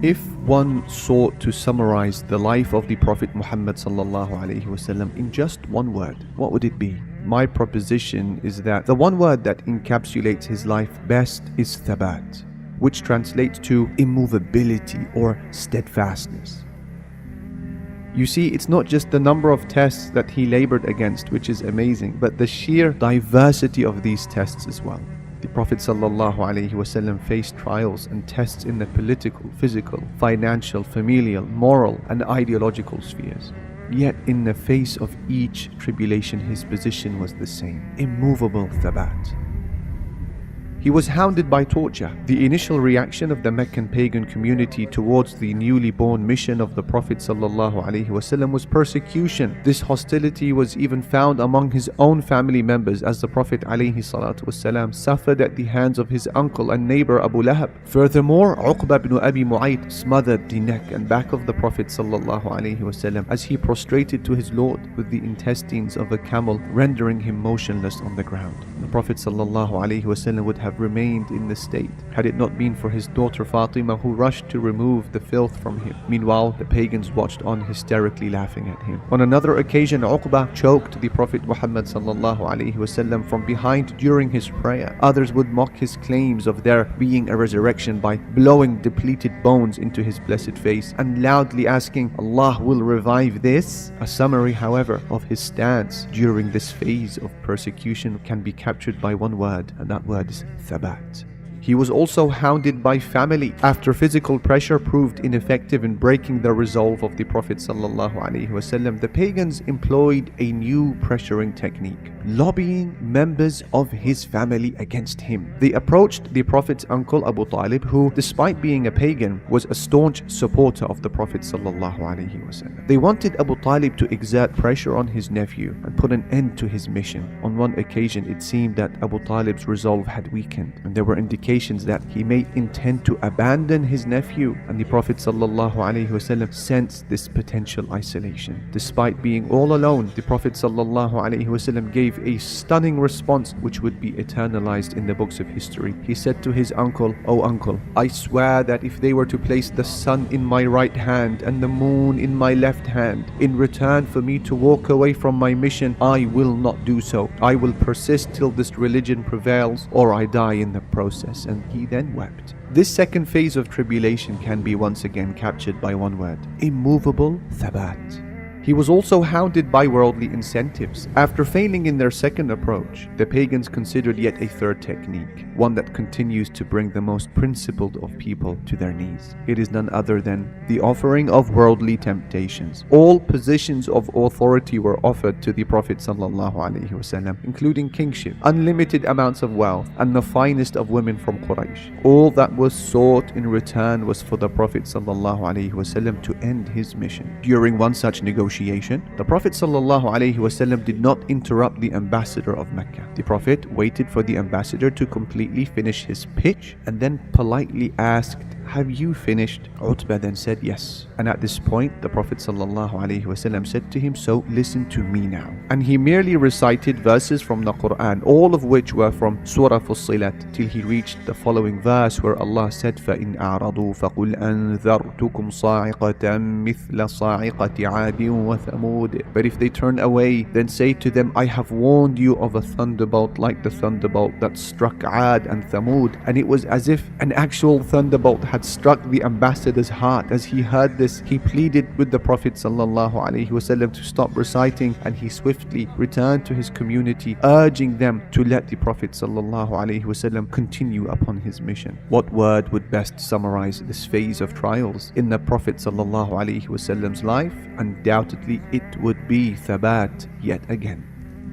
If one sought to summarize the life of the Prophet Muhammad sallallahu alaihi wasallam in just one word, what would it be? My proposition is that the one word that encapsulates his life best is thabat, which translates to immovability or steadfastness. You see, it's not just the number of tests that he labored against, which is amazing, but the sheer diversity of these tests as well. The Prophet ﷺ faced trials and tests in the political, physical, financial, familial, moral, and ideological spheres. Yet in the face of each tribulation, his position was the same: immovable thabat. He was hounded by torture. The initial reaction of the Meccan pagan community towards the newly born mission of the Prophet ﷺ was persecution. This hostility was even found among his own family members, as the Prophet ﷺ suffered at the hands of his uncle and neighbor Abu Lahab. Furthermore, Uqba ibn Abi Mu'ayt smothered the neck and back of the Prophet ﷺ as he prostrated to his Lord with the intestines of a camel, rendering him motionless on the ground. The Prophet ﷺ would have remained in this state had it not been for his daughter Fatima, who rushed to remove the filth from him. Meanwhile, the pagans watched on, hysterically laughing at him. On another occasion, Uqba choked the Prophet Muhammad ﷺ from behind during his prayer. Others would mock his claims of there being a resurrection by blowing depleted bones into his blessed face and loudly asking, "Allah will revive this?" A summary, however, of his stance during this phase of persecution can be captured by one word, and that word is thabat. He was also hounded by family. After physical pressure proved ineffective in breaking the resolve of the Prophet ﷺ, the pagans employed a new pressuring technique: lobbying members of his family against him. They approached the Prophet's uncle Abu Talib, who, despite being a pagan, was a staunch supporter of the Prophet ﷺ. They wanted Abu Talib to exert pressure on his nephew and put an end to his mission. On one occasion, it seemed that Abu Talib's resolve had weakened, and there were indications that he may intend to abandon his nephew, and the Prophet ﷺ sensed this potential isolation. Despite being all alone, the Prophet ﷺ gave a stunning response which would be eternalized in the books of history. He said to his uncle, "O uncle, I swear that if they were to place the sun in my right hand and the moon in my left hand, in return for me to walk away from my mission, I will not do so. I will persist till this religion prevails, or I die in the process." And he then wept. This second phase of tribulation can be once again captured by one word: immovable thabat. He was also hounded by worldly incentives. After failing in their second approach, the pagans considered yet a third technique, one that continues to bring the most principled of people to their knees. It is none other than the offering of worldly temptations. All positions of authority were offered to the Prophet ﷺ, including kingship, unlimited amounts of wealth, and the finest of women from Quraysh. All that was sought in return was for the Prophet ﷺ to end his mission. During one such negotiation, the Prophet ﷺ did not interrupt the ambassador of Mecca. The Prophet waited for the ambassador to completely finish his pitch and then politely asked, "Have you finished?" Utbah then said yes. And at this point, the Prophet ﷺ said to him, "So listen to me now." And he merely recited verses from the Quran, all of which were from Surah Fussilat, till he reached the following verse where Allah said, فَإِنْ أَعْرَضُوا فَقُلْ أَنذَرْتُكُمْ صَاعِقَةً مِثْلَ صَاعِقَةِ عَادٍ وَثَمُودٍ. But if they turn away, then say to them, I have warned you of a thunderbolt like the thunderbolt that struck Ad and Thamud. And it was as if an actual thunderbolt had struck the ambassador's heart. As he heard this, he pleaded with the Prophet ﷺ to stop reciting, and he swiftly returned to his community, urging them to let the Prophet ﷺ continue upon his mission. What word would best summarize this phase of trials in the Prophet ﷺ's life? Undoubtedly, it would be thabat yet again.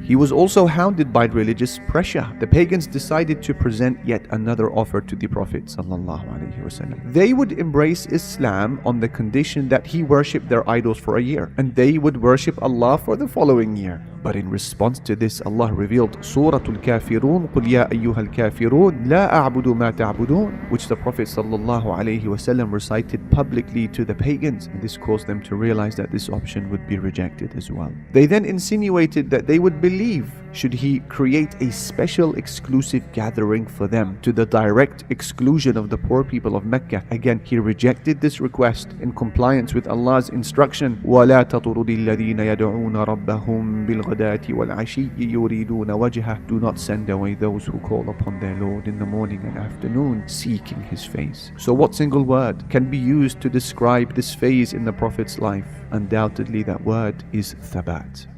He was also hounded by religious pressure. The pagans decided to present yet another offer to the Prophet ﷺ. They would embrace Islam on the condition that he worshipped their idols for a year, and they would worship Allah for the following year. But in response to this, Allah revealed Surah Al-Kafirun, قُلْ يَا أَيُّهَا الْكَافِرُونَ لَا أَعْبُدُ مَا تَعْبُدُونَ, which the Prophet ﷺ recited publicly to the pagans, and this caused them to realize that this option would be rejected as well. They then insinuated that they would believe should he create a special exclusive gathering for them, to the direct exclusion of the poor people of Mecca. Again, he rejected this request in compliance with Allah's instruction, وَلَا تَطُرُدِ الَّذِينَ يَدْعُونَ رَبَّهُم بِالْغَدَاةِ وَالْعَشِيِّ يُرِيدُونَ وَجْهَهُ. Do not send away those who call upon their Lord in the morning and afternoon, seeking His face. So what single word can be used to describe this phase in the Prophet's life? Undoubtedly that word is thabat.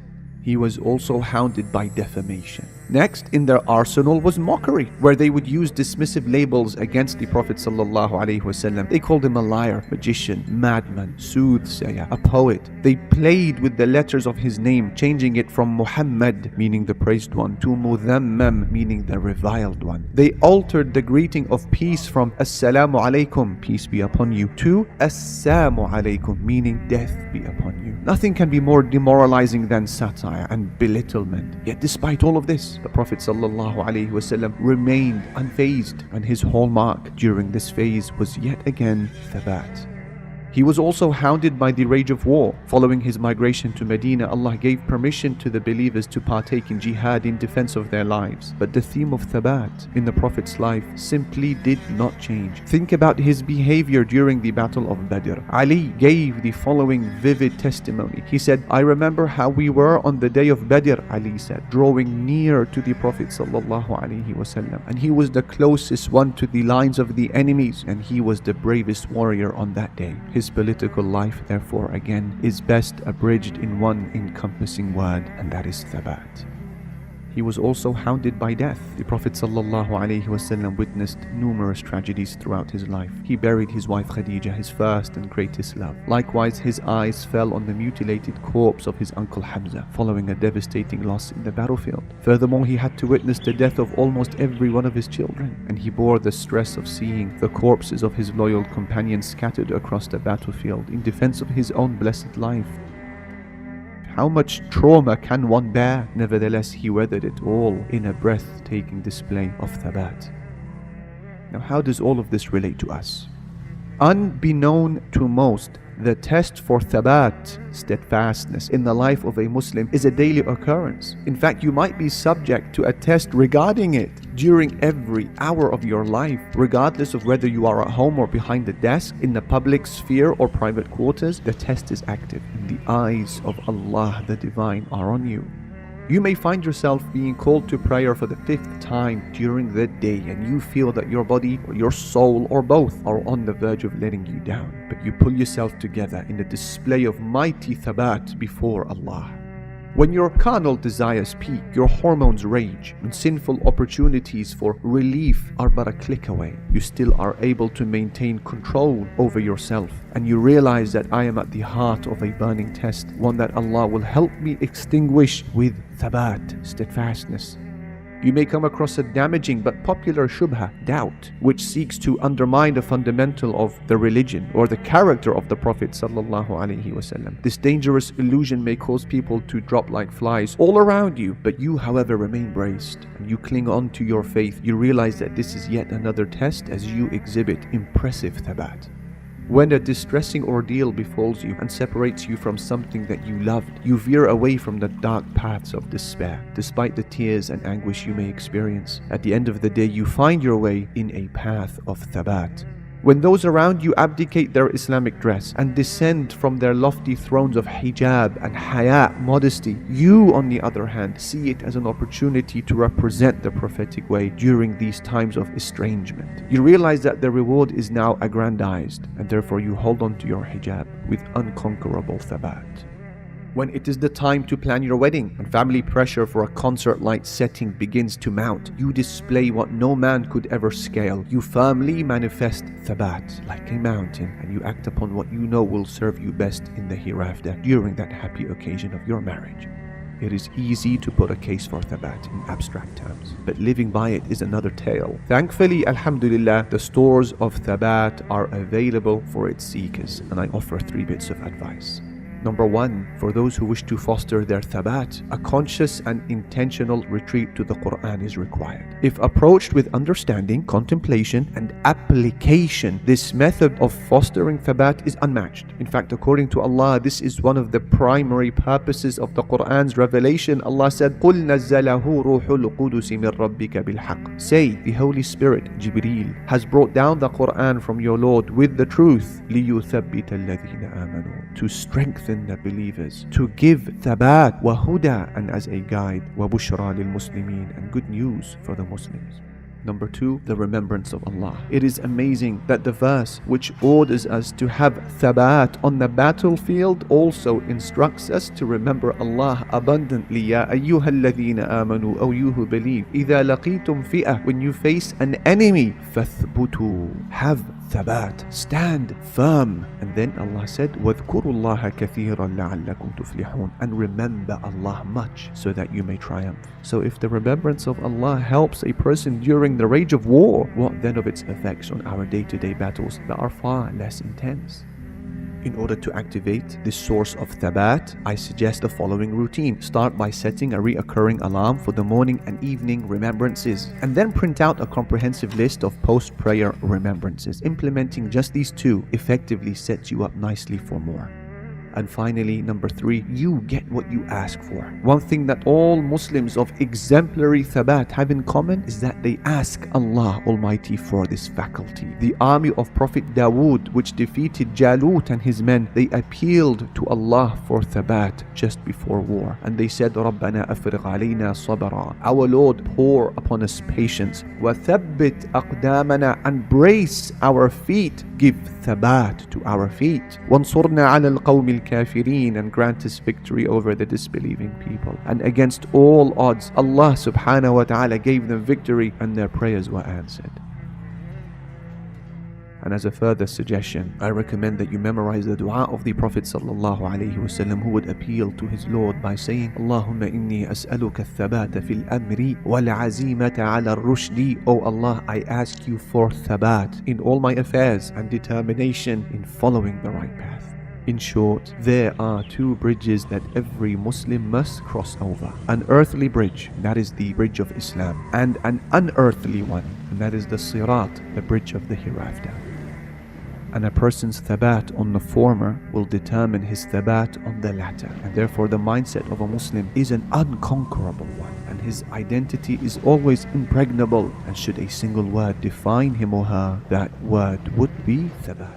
He was also hounded by defamation. Next in their arsenal was mockery, where they would use dismissive labels against the Prophet ﷺ. They called him a liar, magician, madman, soothsayer, a poet. They played with the letters of his name, changing it from Muhammad, meaning the praised one, to Mudhammam, meaning the reviled one. They altered the greeting of peace from Assalamu alaikum, peace be upon you, to Assamu alaikum, meaning death be upon you. Nothing can be more demoralizing than satire and belittlement. Yet despite all of this, the Prophet ﷺ remained unfazed, and his hallmark during this phase was yet again thabat. He was also hounded by the rage of war. Following his migration to Medina, Allah gave permission to the believers to partake in jihad in defense of their lives. But the theme of thabat in the Prophet's life simply did not change. Think about his behavior during the Battle of Badr. Ali gave the following vivid testimony. He said, "I remember how we were on the day of Badr," Ali said, "drawing near to the Prophet ﷺ, and he was the closest one to the lines of the enemies, and he was the bravest warrior on that day." His political life, therefore, again, is best abridged in one encompassing word, and that is thabat. He was also hounded by death. The Prophet ﷺ witnessed numerous tragedies throughout his life. He buried his wife Khadija, his first and greatest love. Likewise, his eyes fell on the mutilated corpse of his uncle Hamza, following a devastating loss in the battlefield. Furthermore, he had to witness the death of almost every one of his children, and he bore the stress of seeing the corpses of his loyal companions scattered across the battlefield in defense of his own blessed life. How much trauma can one bear? Nevertheless, he weathered it all in a breathtaking display of thabat. Now, how does all of this relate to us? Unbeknown to most, the test for thabat, steadfastness, in the life of a Muslim is a daily occurrence. In fact, you might be subject to a test regarding it during every hour of your life, regardless of whether you are at home or behind the desk, in the public sphere or private quarters. The test is active, and the eyes of Allah the Divine are on you. You may find yourself being called to prayer for the 5th time during the day, and you feel that your body or your soul or both are on the verge of letting you down. But you pull yourself together in a display of mighty thabat before Allah. When your carnal desires peak, your hormones rage, and sinful opportunities for relief are but a click away, you still are able to maintain control over yourself, and you realize that I am at the heart of a burning test, one that Allah will help me extinguish with thabat, steadfastness. You may come across a damaging but popular shubha, doubt, which seeks to undermine the fundamental of the religion or the character of the Prophet ﷺ. This dangerous illusion may cause people to drop like flies all around you, but you, however, remain braced and you cling on to your faith. You realize that this is yet another test as you exhibit impressive thabat. When a distressing ordeal befalls you and separates you from something that you loved, you veer away from the dark paths of despair. Despite the tears and anguish you may experience, at the end of the day you find your way in a path of thabat. When those around you abdicate their Islamic dress and descend from their lofty thrones of hijab and haya, modesty, you, on the other hand, see it as an opportunity to represent the prophetic way during these times of estrangement. You realize that the reward is now aggrandized, and therefore you hold on to your hijab with unconquerable thabat. When it is the time to plan your wedding and family pressure for a concert-like setting begins to mount, you display what no man could ever scale. You firmly manifest thabat like a mountain, and you act upon what you know will serve you best in the hereafter during that happy occasion of your marriage. It is easy to put a case for thabat in abstract terms, but living by it is another tale. Thankfully, alhamdulillah, the stores of thabat are available for its seekers, and I offer 3 bits of advice. Number one, for those who wish to foster their thabat, a conscious and intentional retreat to the Quran is required. If approached with understanding, contemplation, and application, this method of fostering thabat is unmatched. In fact, according to Allah, this is one of the primary purposes of the Quran's revelation. Allah said, قُلْ نَزَّلَهُ رُوحُ الْقُدُسِ مِنْ رَبِّكَ بِالْحَقِّ. Say, the Holy Spirit, Jibreel, has brought down the Quran from your Lord with the truth, لِيُثَبِّتَ الَّذِينَ آمَنُوا, to strengthen the believers, to give thabat, وَهُدَى, and as a guide, وَبُشْرَى لِلْمُسْلِمِينَ, and good news for the Muslims. Number two, the remembrance of Allah. It is amazing that the verse which orders us to have thabat on the battlefield also instructs us to remember Allah abundantly. Ya ayyuhal ladhina amanu, O you who believe, إِذَا لَقِيتُمْ فِئَةً, when you face an enemy, فَاثْبُتُوا, have thabat, stand firm. And then Allah said, وَاذْكُرُوا اللَّهَ كَثِيرًا لَعَلَّكُمْ تُفْلِحُونَ, and remember Allah much so that you may triumph. So if the remembrance of Allah helps a person during the rage of war, what then of its effects on our day-to-day battles that are far less intense? In order to activate this source of thabat, I suggest the following routine. Start by setting a reoccurring alarm for the morning and evening remembrances, and then print out a comprehensive list of post-prayer remembrances. Implementing just these two effectively sets you up nicely for more. And finally, number three, you get what you ask for. One thing that all Muslims of exemplary thabat have in common is that they ask Allah Almighty for this faculty. The army of Prophet Dawood, which defeated Jalut and his men, they appealed to Allah for thabat just before war. And they said, رَبَّنَا أَفْرِغْ عَلَيْنَا صَبْرًا, our Lord, pour upon us patience. وَثَبِّتْ أَقْدَامَنَا, and brace our feet, give thabat to our feet. وَانصُرْنَا عَلَى الْقَوْمِ الْكَافِرِينَ, and grant us victory over the disbelieving people. And against all odds, Allah subhanahu wa ta'ala gave them victory and their prayers were answered. And as a further suggestion, I recommend that you memorize the dua of the Prophet sallallahu alaihi wasallam, who would appeal to his Lord by saying, Allahumma inni as'aluka al-thabata fil amri wal-azimata ala al-rushdi. O Allah, I ask you for thabat in all my affairs and determination in following the right path. In short, there are two bridges that every Muslim must cross over. An earthly bridge, that is the bridge of Islam, and an unearthly one, and that is the Sirat, the bridge of the hereafter. And a person's thabat on the former will determine his thabat on the latter. And therefore the mindset of a Muslim is an unconquerable one, and his identity is always impregnable. And should a single word define him or her, that word would be thabat.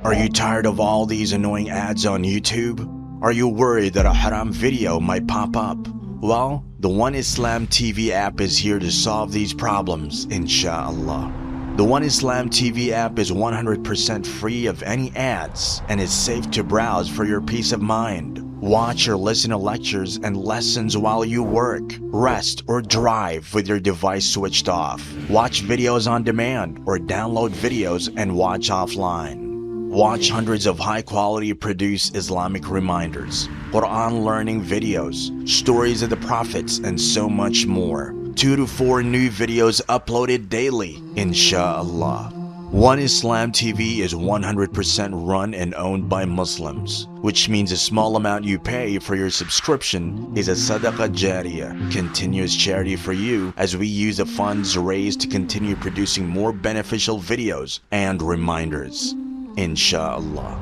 Are you tired of all these annoying ads on YouTube? Are you worried that a haram video might pop up? Well, the One Islam TV app is here to solve these problems, inshallah. The One Islam TV app is 100% free of any ads and is safe to browse for your peace of mind. Watch or listen to lectures and lessons while you work, rest, or drive with your device switched off. Watch videos on demand or download videos and watch offline. Watch hundreds of high-quality produced Islamic reminders, Quran learning videos, stories of the prophets, and so much more. 2 to 4 new videos uploaded daily, inshallah. One Islam TV is 100% run and owned by Muslims, which means a small amount you pay for your subscription is a SADAQAH JARIYAH, continuous charity for you, as we use the funds raised to continue producing more beneficial videos and reminders, inshallah.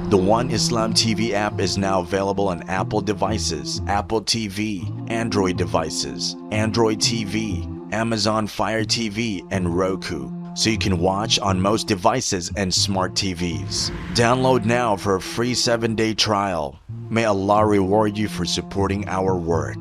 The One Islam TV app is now available on Apple devices, Apple TV, Android devices, Android TV, Amazon Fire TV, and Roku, so you can watch on most devices and smart TVs. Download now for a free 7-day trial. May Allah reward you for supporting our work.